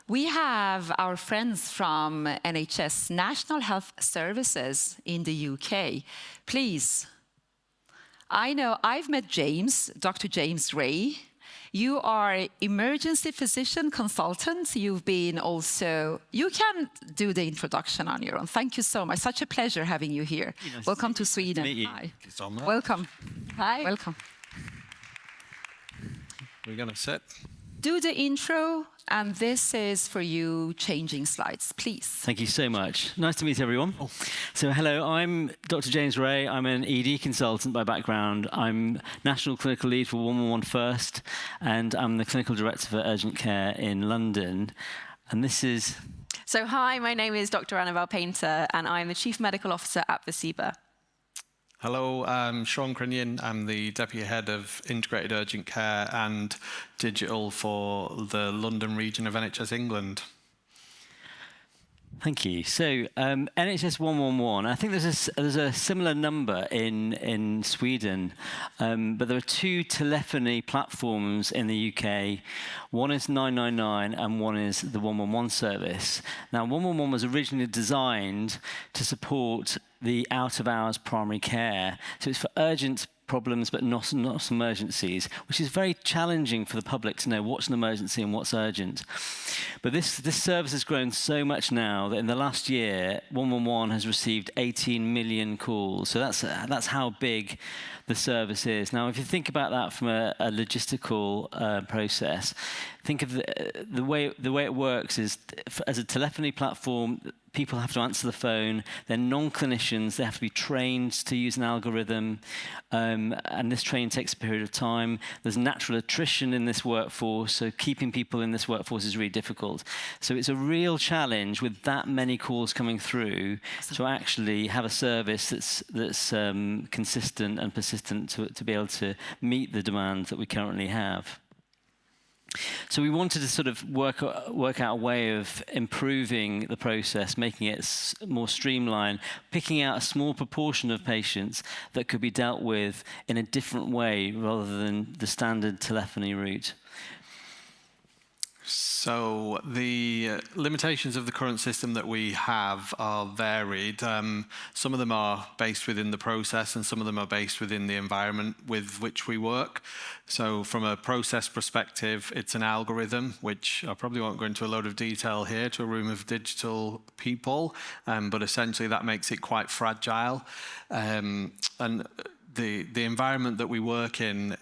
We have our friends from NHS National Health Services in the UK. Please. I know I've met James, Dr. James Ray. You are emergency physician consultant. You've been also, you can do the introduction on your own. Thank you so much. Such a pleasure having you here. Nice Welcome to Sweden. Nice to meet you. Hi. Thank you so much. Welcome. Hi. Welcome. We're going to sit. Do the intro, and this is for you changing slides, please. Thank you so much. Nice to meet everyone. So hello, I'm Dr. James Ray. I'm an ED consultant by background. I'm National Clinical Lead for 111 First, and I'm the Clinical Director for Urgent Care in London. And this is... So hi, my name is Dr. Annabelle Painter, and I'm the Chief Medical Officer at Visiba. Hello, I'm Shaun Crinion. I'm the Deputy Head of Integrated Urgent Care and Digital for the London region of NHS England. Thank you. So NHS111, I think there's a similar number in Sweden, but there are two telephony platforms in the UK. One is 999 and one is the 111 service. Now 111 was originally designed to support the out-of-hours primary care. So it's for urgent problems but not emergencies, which is very challenging for the public to know what's an emergency and what's urgent. But this service has grown so much now that in the last year, 111 has received 18 million calls. So that's how big the service is. Now, if you think about that from a logistical process, think of the way it works is as a telephony platform. People have to answer the phone. They're non-clinicians. They have to be trained to use an algorithm. And this training takes a period of time. There's natural attrition in this workforce, so keeping people in this workforce is really difficult. So it's a real challenge with that many calls coming through to actually have a service that's consistent and persistent to be able to meet the demand that we currently have. So we wanted to sort of work out a way of improving the process, making it more streamlined, picking out a small proportion of patients that could be dealt with in a different way rather than the standard telephony route. So the limitations of the current system that we have are varied. Some of them are based within the process and some of them are based within the environment with which we work. So from a process perspective, it's an algorithm, which I probably won't go into a load of detail here to a room of digital people, but essentially that makes it quite fragile. And the environment that we work in,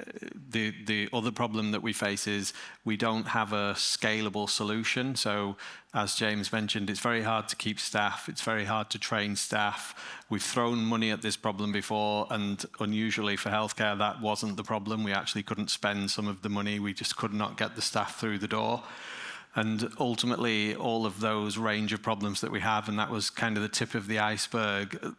the other problem that we face is we don't have a scalable solution. So as James mentioned, it's very hard to keep staff. It's very hard to train staff. We've thrown money at this problem before, and unusually for healthcare, that wasn't the problem. We actually couldn't spend some of the money. We just could not get the staff through the door. And ultimately, all of those range of problems that we have, and that was kind of the tip of the iceberg,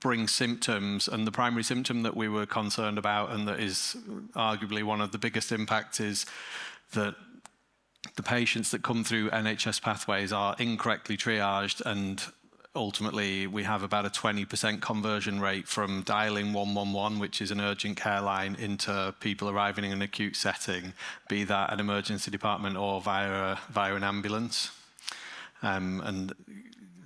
bring symptoms. And the primary symptom that we were concerned about, and that is arguably one of the biggest impacts, is that the patients that come through NHS pathways are incorrectly triaged, and ultimately we have about a 20% conversion rate from dialing 111, which is an urgent care line, into people arriving in an acute setting, be that an emergency department or via an ambulance. And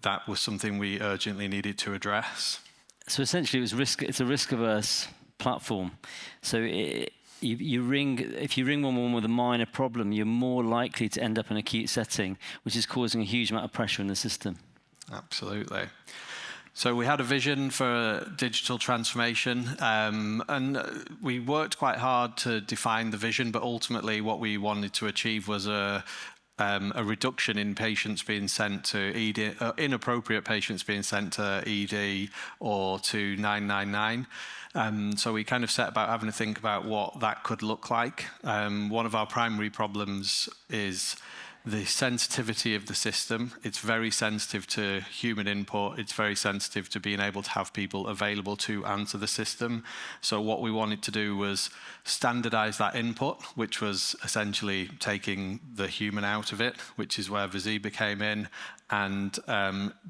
that was something we urgently needed to address. So essentially it's a risk-averse platform. So if you ring 111 with a minor problem, you're more likely to end up in an acute setting, which is causing a huge amount of pressure in the system. Absolutely. So we had a vision for digital transformation, and we worked quite hard to define the vision, but ultimately what we wanted to achieve was a reduction in patients being sent to ED, inappropriate patients being sent to ED or to 999. So we kind of set about having to think about what that could look like. One of our primary problems is the sensitivity of the system. It's very sensitive to human input. It's very sensitive to being able to have people available to answer the system. So what we wanted to do was standardize that input, which was essentially taking the human out of it, which is where Visiba came in, and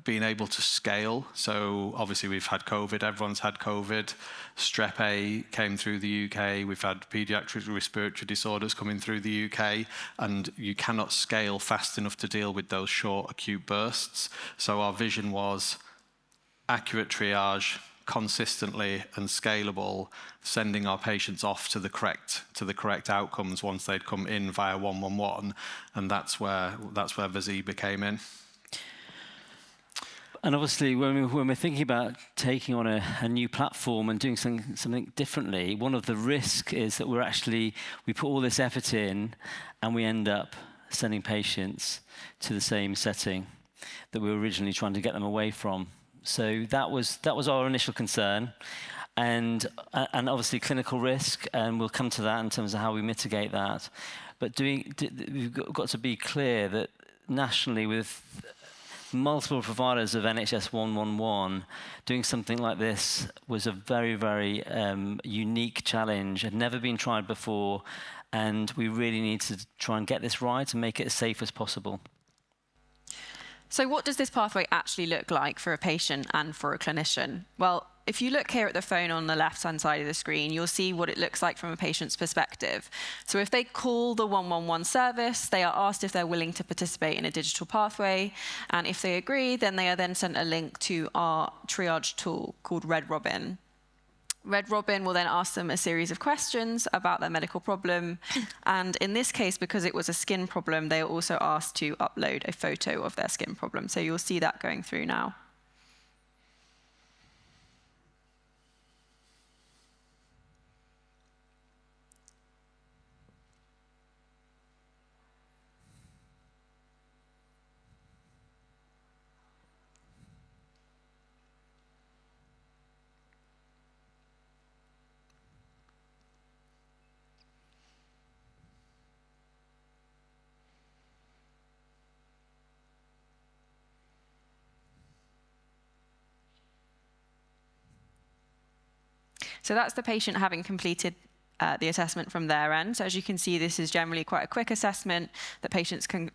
being able to scale. So obviously we've had COVID, everyone's had COVID. Strep A came through the UK. We've had pediatric respiratory disorders coming through the UK, and you cannot scale scale fast enough to deal with those short acute bursts. So our vision was accurate triage, consistently and scalable, sending our patients off to the correct outcomes once they'd come in via 111, and that's where Visiba came in. And obviously, when we're thinking about taking on a new platform and doing something differently, one of the risks is that we put all this effort in and we end up sending patients to the same setting that we were originally trying to get them away from. So that was our initial concern. And obviously clinical risk, and we'll come to that in terms of how we mitigate that. But we've got to be clear that nationally, with multiple providers of NHS111, doing something like this was a very, very unique challenge. Had never been tried before, and we really need to try and get this right and make it as safe as possible. So what does this pathway actually look like for a patient and for a clinician? Well, if you look here at the phone on the left-hand side of the screen, you'll see what it looks like from a patient's perspective. So if they call the 111 service, they are asked if they're willing to participate in a digital pathway. And if they agree, then they are then sent a link to our triage tool called Red Robin. Red Robin will then ask them a series of questions about their medical problem. And in this case, because it was a skin problem, they are also asked to upload a photo of their skin problem. So you'll see that going through now. So that's the patient having completed the assessment from their end. So as you can see, this is generally quite a quick assessment that patients can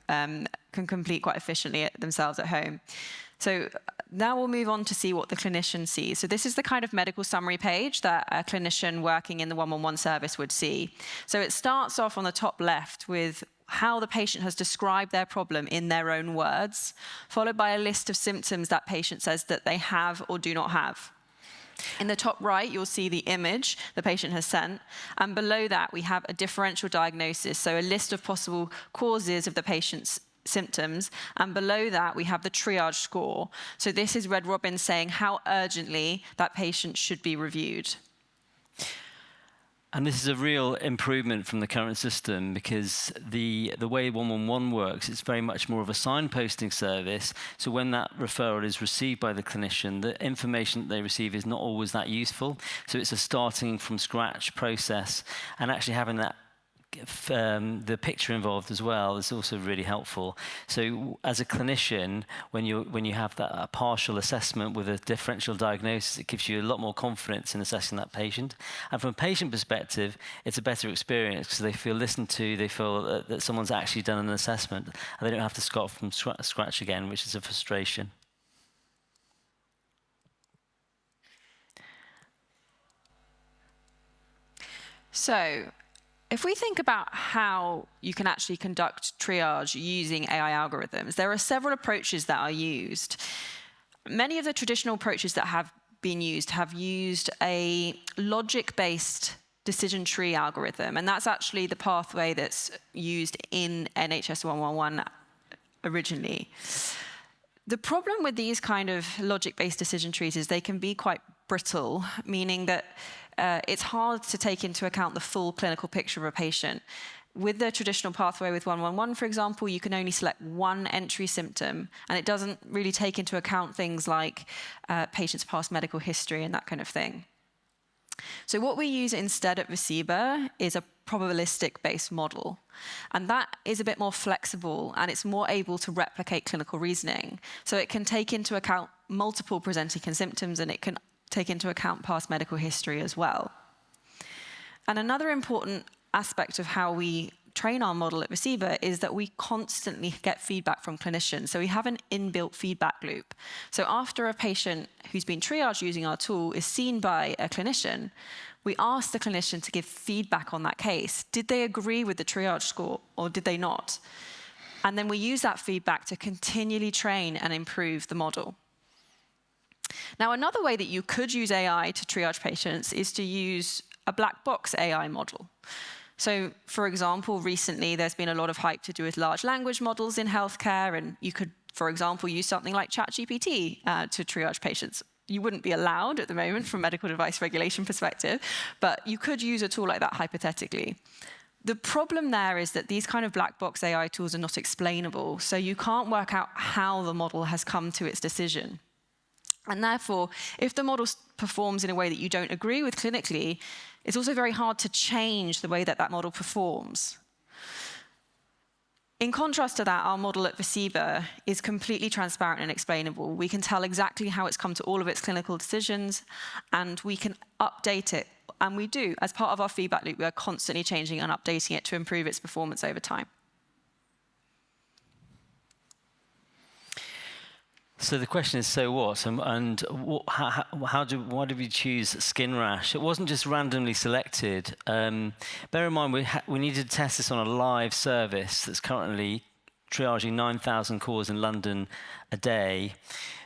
complete quite efficiently themselves at home. So now we'll move on to see what the clinician sees. So this is the kind of medical summary page that a clinician working in the 111 service would see. So it starts off on the top left with how the patient has described their problem in their own words, followed by a list of symptoms that patient says that they have or do not have. In the top right, you'll see the image the patient has sent, and below that we have a differential diagnosis, so a list of possible causes of the patient's symptoms, and below that we have the triage score. So this is Red Robin saying how urgently that patient should be reviewed. And this is a real improvement from the current system, because the way 111 works, it's very much more of a signposting service. So when that referral is received by the clinician, the information that they receive is not always that useful. So it's a starting from scratch process, and actually having that the picture involved as well is also really helpful. So as a clinician, when you have that partial assessment with a differential diagnosis, it gives you a lot more confidence in assessing that patient. And from a patient perspective, it's a better experience because they feel listened to, they feel that someone's actually done an assessment, and they don't have to start from scratch again, which is a frustration. So if we think about how you can actually conduct triage using AI algorithms, there are several approaches that are used. Many of the traditional approaches that have been used have used a logic-based decision tree algorithm, and that's actually the pathway that's used in NHS111 originally. The problem with these kind of logic-based decision trees is they can be quite brittle, meaning that it's hard to take into account the full clinical picture of a patient. With the traditional pathway with 111, for example, you can only select one entry symptom, and it doesn't really take into account things like patient's past medical history and that kind of thing. So what we use instead at Visiba is a probabilistic-based model, and that is a bit more flexible, and it's more able to replicate clinical reasoning. So it can take into account multiple presenting symptoms, and it can take into account past medical history as well. And another important aspect of how we train our model at Visiba is that we constantly get feedback from clinicians. So we have an inbuilt feedback loop. So after a patient who's been triaged using our tool is seen by a clinician, we ask the clinician to give feedback on that case. Did they agree with the triage score or did they not? And then we use that feedback to continually train and improve the model. Now, another way that you could use AI to triage patients is to use a black box AI model. So, for example, recently there's been a lot of hype to do with large language models in healthcare, and you could, for example, use something like ChatGPT to triage patients. You wouldn't be allowed at the moment from a medical device regulation perspective, but you could use a tool like that hypothetically. The problem there is that these kind of black box AI tools are not explainable, so you can't work out how the model has come to its decision. And therefore, if the model performs in a way that you don't agree with clinically, it's also very hard to change the way that that model performs. In contrast to that, our model at Visiba is completely transparent and explainable. We can tell exactly how it's come to all of its clinical decisions, and we can update it. And we do. As part of our feedback loop, we are constantly changing and updating it to improve its performance over time. So the question is, so what? And why did we choose skin rash? It wasn't just randomly selected. Bear in mind, we needed to test this on a live service that's currently triaging 9,000 calls in London a day.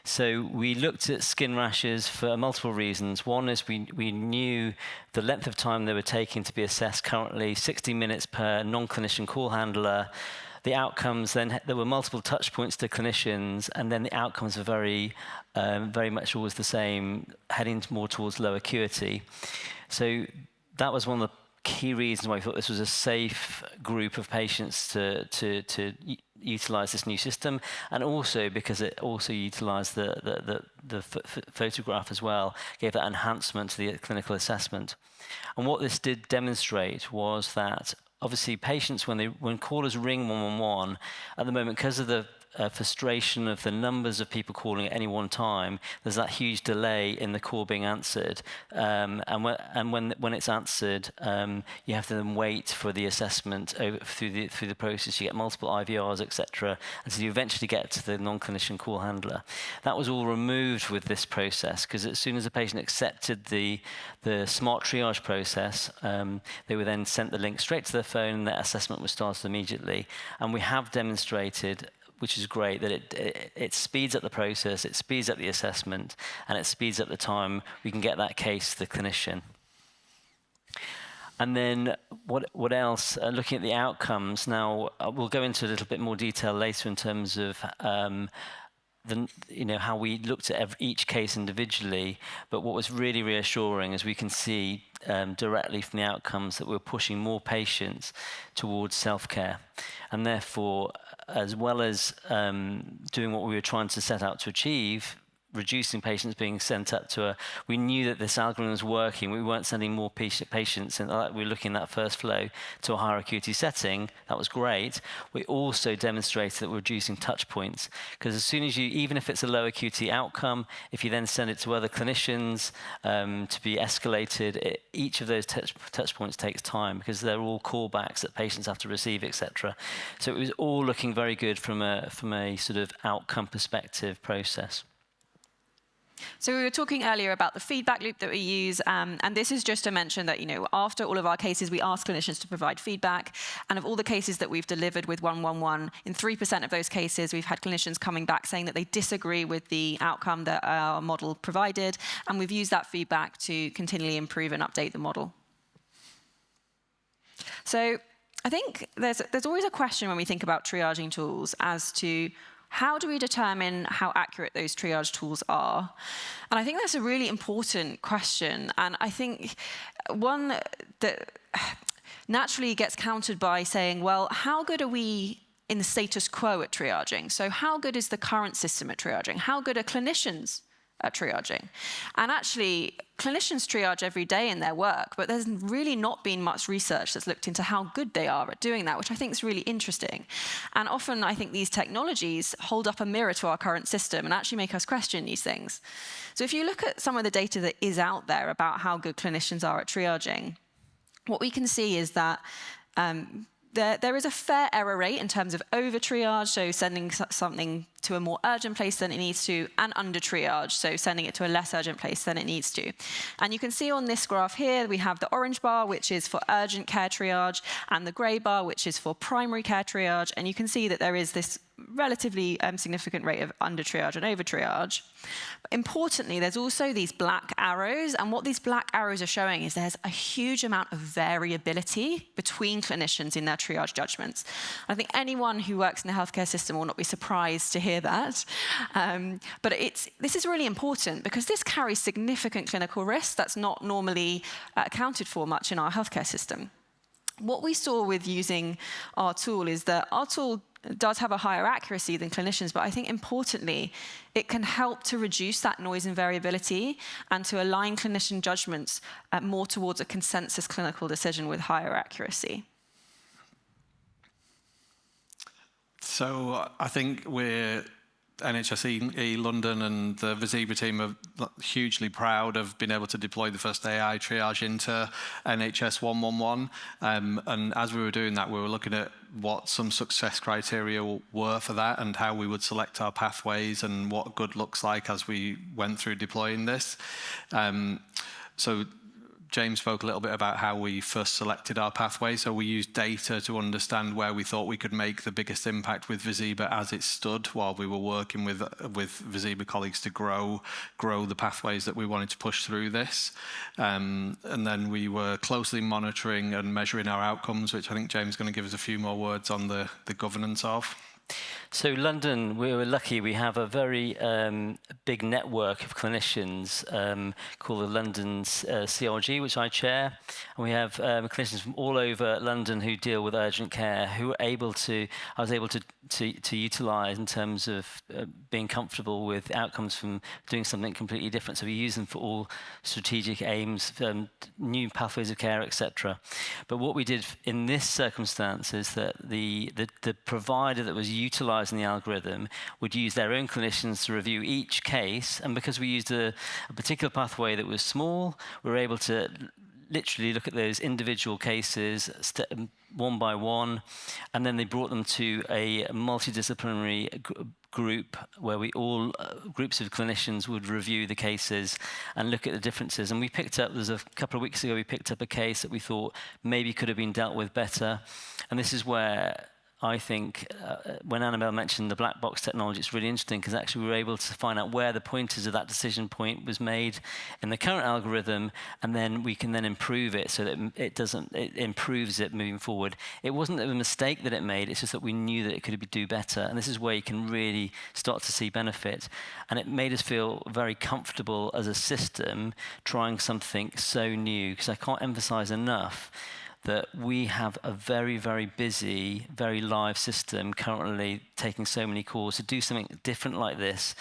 So we looked at skin rashes for multiple reasons. One is we knew the length of time they were taking to be assessed currently, 60 minutes per non-clinician call handler. The outcomes, then there were multiple touch points to clinicians, and then the outcomes were very much always the same, heading more towards low acuity. So that was one of the key reasons why I thought this was a safe group of patients to utilize this new system, and also because it also utilized the photograph as well, gave that enhancement to the clinical assessment. And what this did demonstrate was that obviously patients, when callers ring 111, at the moment, because of the frustration of the numbers of people calling at any one time, there's that huge delay in the call being answered. And when it's answered, you have to then wait for the assessment through the process. You get multiple IVRs, etc., until you eventually get to the non-clinician call handler. That was all removed with this process, because as soon as the patient accepted the smart triage process, they were then sent the link straight to their phone, and that assessment was started immediately. And we have demonstrated, which is great, that it speeds up the process, it speeds up the assessment, and it speeds up the time we can get that case to the clinician. And then what else? Looking at the outcomes, now we'll go into a little bit more detail later in terms of how we looked at each case individually, but what was really reassuring is we can see directly from the outcomes that we're pushing more patients towards self-care, and therefore, as well as doing what we were trying to set out to achieve, reducing patients being sent up to we knew that this algorithm was working. We weren't sending more patients, and we were looking at that first flow to a higher acuity setting. That was great. We also demonstrated that we're reducing touch points, because as soon as even if it's a low acuity outcome, if you then send it to other clinicians to be escalated, each of those touch points takes time, because they're all callbacks that patients have to receive, etc. So it was all looking very good from a sort of outcome perspective process. So we were talking earlier about the feedback loop that we use, and this is just to mention that, after all of our cases, we ask clinicians to provide feedback, and of all the cases that we've delivered with 111, in 3% of those cases, we've had clinicians coming back saying that they disagree with the outcome that our model provided, and we've used that feedback to continually improve and update the model. So I think there's always a question when we think about triaging tools as to how do we determine how accurate those triage tools are? And I think that's a really important question. And I think one that naturally gets countered by saying, well, how good are we in the status quo at triaging? So how good is the current system at triaging? How good are clinicians at triaging? And actually, clinicians triage every day in their work, but there's really not been much research that's looked into how good they are at doing that, which I think is really interesting. And often I think these technologies hold up a mirror to our current system and actually make us question these things. So if you look at some of the data that is out there about how good clinicians are at triaging, what we can see is that there is a fair error rate in terms of over triage, so sending something to a more urgent place than it needs to, and under triage, so sending it to a less urgent place than it needs to. And you can see on this graph here, we have the orange bar, which is for urgent care triage, and the grey bar, which is for primary care triage. And you can see that there is this relatively significant rate of under triage and over triage. But importantly, there's also these black arrows, and what these black arrows are showing is there's a huge amount of variability between clinicians in their triage judgments. I think anyone who works in the healthcare system will not be surprised to hear that. But this is really important because this carries significant clinical risk that's not normally accounted for much in our healthcare system. What we saw with using our tool is that our tool does have a higher accuracy than clinicians, but I think importantly, it can help to reduce that noise and variability and to align clinician judgments more towards a consensus clinical decision with higher accuracy. So I think we're NHS London and the Visiba team are hugely proud of being able to deploy the first AI triage into NHS111. And as we were doing that, we were looking at what some success criteria were for that and how we would select our pathways and what good looks like as we went through deploying this. So James spoke a little bit about how we first selected our pathway. So we used data to understand where we thought we could make the biggest impact with Visiba as it stood while we were working with Visiba colleagues to grow the pathways that we wanted to push through this. And then we were closely monitoring and measuring our outcomes, which I think James is going to give us a few more words on the governance of. So London, we were lucky. We have a very big network of clinicians called the London CRG, which I chair. And we have clinicians from all over London who deal with urgent care, who I was able to utilise in terms of being comfortable with outcomes from doing something completely different. So we use them for all strategic aims, new pathways of care, etc. But what we did in this circumstance is that the provider that was utilising the algorithm would use their own clinicians to review each case, and because we used a particular pathway that was small, we were able to literally look at those individual cases one by one, and then they brought them to a multidisciplinary group where groups of clinicians would review the cases and look at the differences. And we picked up, there's a couple of weeks ago, we picked up a case that we thought maybe could have been dealt with better, and this is where I think when Annabelle mentioned the black box technology, it's really interesting because actually we were able to find out where the pointers of that decision point was made in the current algorithm, and then we can then improve it so that it improves it moving forward. It wasn't a mistake that it made, it's just that we knew that it could do better, and this is where you can really start to see benefit. And it made us feel very comfortable as a system trying something so new, because I can't emphasize enough that we have a very, very busy, very live system currently taking so many calls. To do something different like this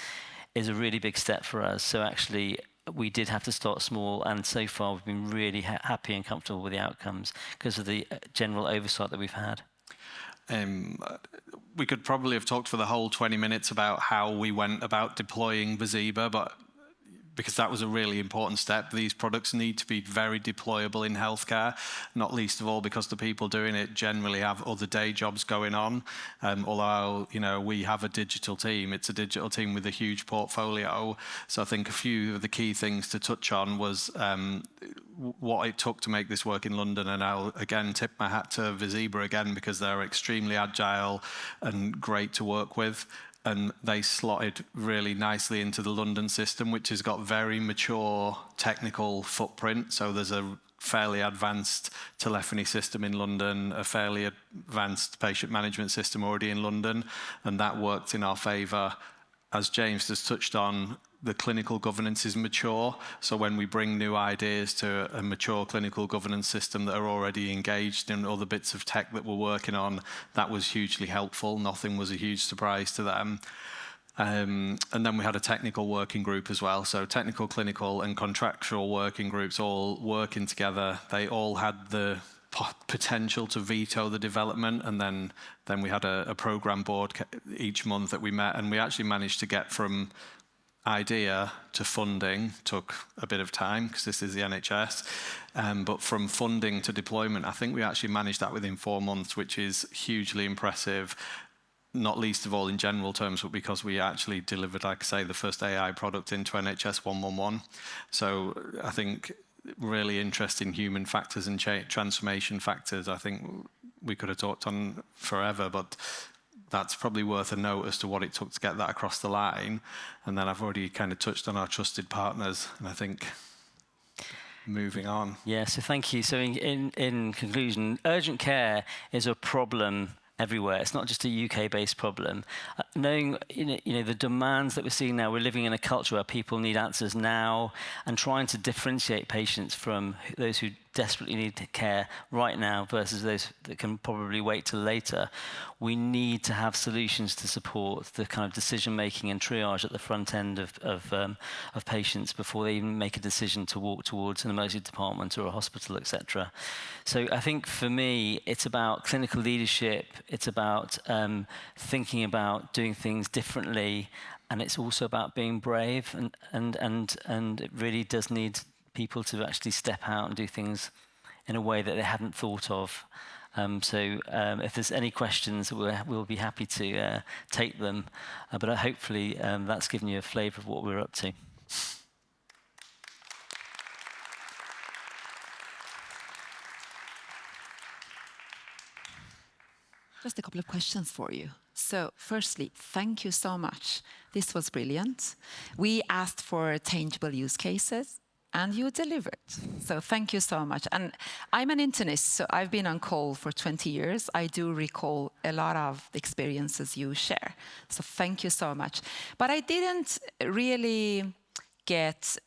is a really big step for us. So actually, we did have to start small, and so far we've been really happy and comfortable with the outcomes because of the general oversight that we've had. We could probably have talked for the whole 20 minutes about how we went about deploying Visiba, but because that was a really important step. These products need to be very deployable in healthcare, not least of all because the people doing it generally have other day jobs going on. Although, we have a digital team, it's a digital team with a huge portfolio. So I think a few of the key things to touch on was what it took to make this work in London. And I'll again tip my hat to Visiba again because they're extremely agile and great to work with. And they slotted really nicely into the London system, which has got very mature technical footprint. So there's a fairly advanced telephony system in London, a fairly advanced patient management system already in London, and that worked in our favour. As James has touched on, the clinical governance is mature, so when we bring new ideas to a mature clinical governance system that are already engaged in other bits of tech that we're working on, that was hugely helpful. Nothing was a huge surprise to them. And then we had a technical working group as well, so technical, clinical and contractual working groups all working together. They all had the potential to veto the development, and then we had a program board each month that we met, and we actually managed to get from idea to funding took a bit of time because this is the NHS. But from funding to deployment, I think we actually managed that within 4 months, which is hugely impressive, not least of all in general terms, but because we actually delivered, like I say, the first AI product into NHS111. So I think really interesting human factors and transformation factors. I think we could have talked on forever, but that's probably worth a note as to what it took to get that across the line. And then I've already kind of touched on our trusted partners, and I think moving on. Yeah, so thank you. So in conclusion, urgent care is a problem everywhere. It's not just a UK-based problem. Knowing the demands that we're seeing now, we're living in a culture where people need answers now, and trying to differentiate patients from those who desperately need care right now versus those that can probably wait till later. We need to have solutions to support the kind of decision-making and triage at the front end of patients before they even make a decision to walk towards an emergency department or a hospital, etc. So I think for me, it's about clinical leadership. It's about thinking about doing things differently, and it's also about being brave. And it really does need people to actually step out and do things in a way that they hadn't thought of. So if there's any questions, we'll be happy to take them. But hopefully that's given you a flavour of what we're up to. Just a couple of questions for you. So firstly, thank you so much. This was brilliant. We asked for tangible use cases, and you delivered. So thank you so much. And I'm an internist, so I've been on call for 20 years. I do recall a lot of the experiences you share. So thank you so much. But I didn't really get...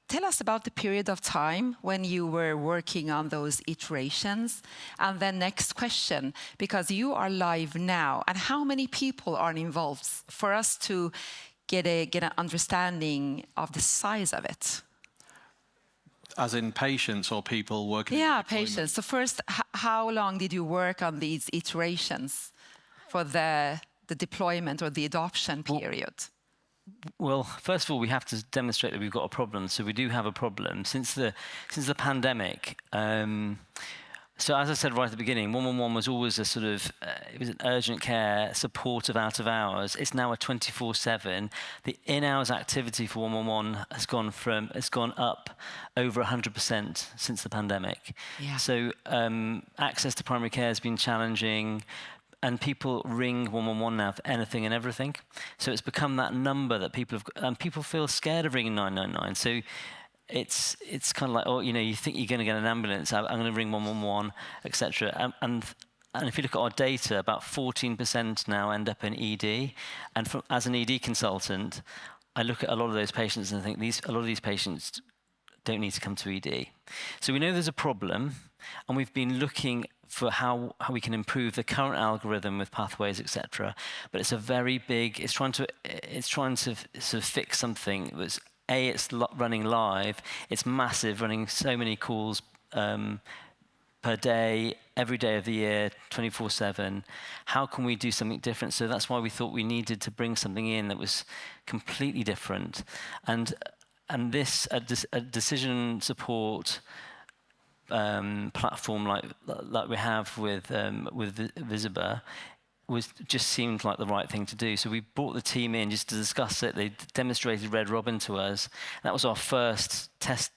Tell us about the period of time when you were working on those iterations. And then next question, because you are live now, and how many people are involved for us to get an understanding of the size of it? As in patients or people working? Yeah, patients. So first, how long did you work on these iterations for the deployment or the adoption period? Well, first of all, we have to demonstrate that we've got a problem. So we do have a problem. Since the pandemic, so as I said right at the beginning, 111 was always a sort of, it was an urgent care, supportive out of hours. It's now a 24/7. The in-hours activity for 111 has gone up over 100% since the pandemic. Yeah. So access to primary care has been challenging. And people ring 111 now for anything and everything. So it's become that number that people have, and people feel scared of ringing 999. So it's kind of like, oh, you think you're going to get an ambulance, I'm going to ring 111, etc. And if you look at our data, about 14% now end up in ED. And as an ED consultant, I look at a lot of those patients and I think a lot of these patients don't need to come to ED. So we know there's a problem, and we've been looking for how we can improve the current algorithm with pathways, etc. But it's a very big. It's trying to sort of fix something that's it's running live. It's massive, running so many calls per day, every day of the year, 24/7. How can we do something different? So that's why we thought we needed to bring something in that was completely different, and this a decision support platform like we have with Visiba just seemed like the right thing to do. So we brought the team in just to discuss it. They demonstrated Red Robin to us. That was our first test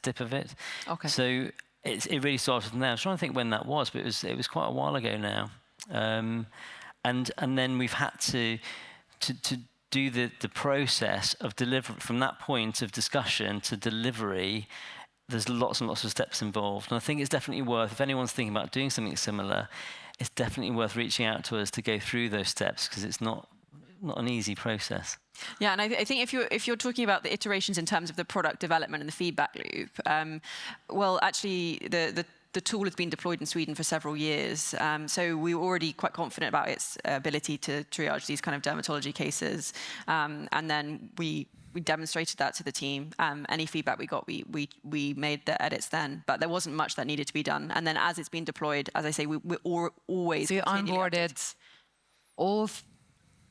dip of it. Okay. So it really started from there. I was trying to think when that was, but it was quite a while ago now. And then we've had to do the process of delivery from that point of discussion to delivery. There's lots and lots of steps involved. And I think it's definitely worth, if anyone's thinking about doing something similar, it's definitely worth reaching out to us to go through those steps, because it's not an easy process. Yeah, and I think if you're talking about the iterations in terms of the product development and the feedback loop, well, actually, the tool has been deployed in Sweden for several years. So we were already quite confident about its ability to triage these kind of dermatology cases. And then we demonstrated that to the team. Any feedback we got, we made the edits then. But there wasn't much that needed to be done. And then as it's been deployed, as I say, we're always... So you onboarded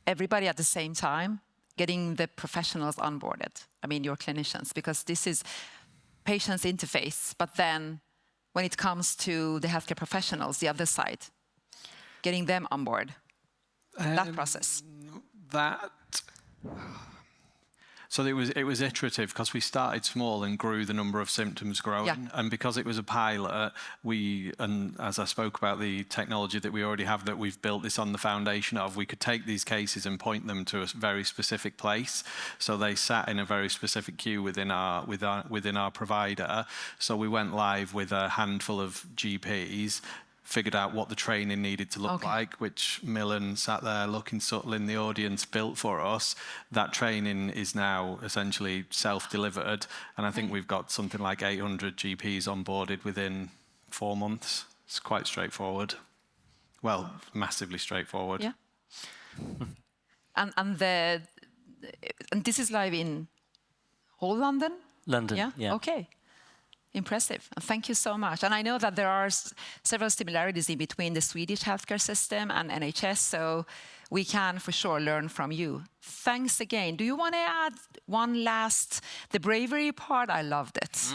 everybody at the same time, getting the professionals onboarded? I mean, your clinicians, because this is patients' interface, but then when it comes to the healthcare professionals, the other side, getting them on board, that process. So it was iterative because we started small and grew the number of symptoms growing. Yeah. And because it was a pilot, and as I spoke about the technology that we already have that we've built this on the foundation of, we could take these cases and point them to a very specific place. So they sat in a very specific queue within our provider. So we went live with a handful of GPs, figured out what the training needed to look like, which Millen sat there looking subtle in the audience built for us. That training is now essentially self-delivered, and I think we've got something like 800 GPs onboarded within 4 months. It's quite straightforward. Well, massively straightforward. Yeah. and this is live in whole London? London, yeah. Okay. Impressive. Thank you so much. And I know that there are several similarities in between the Swedish healthcare system and NHS, so we can for sure learn from you. Thanks again. Do you want to add one last, the bravery part? I loved it.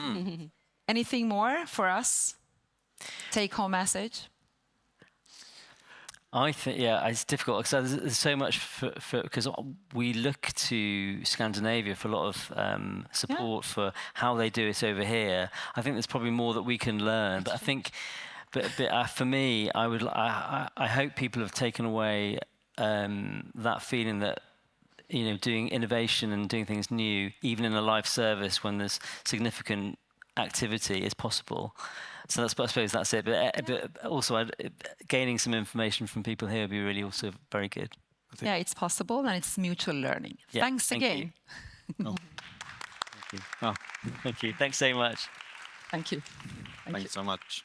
Anything more for us? Take-home message? I think, yeah, it's difficult because there's so much because we look to Scandinavia for a lot of support for how they do it over here. I think there's probably more that we can learn, but I think, for me, I hope people have taken away that feeling that, you know, doing innovation and doing things new, even in a live service when there's significant activity, is possible. So I suppose that's it. But also gaining some information from people here would be really also very good. Yeah, it's possible and it's mutual learning. Yeah, Thanks again. Thank you. Thank you. Thanks so much. Thank you. Thanks so much.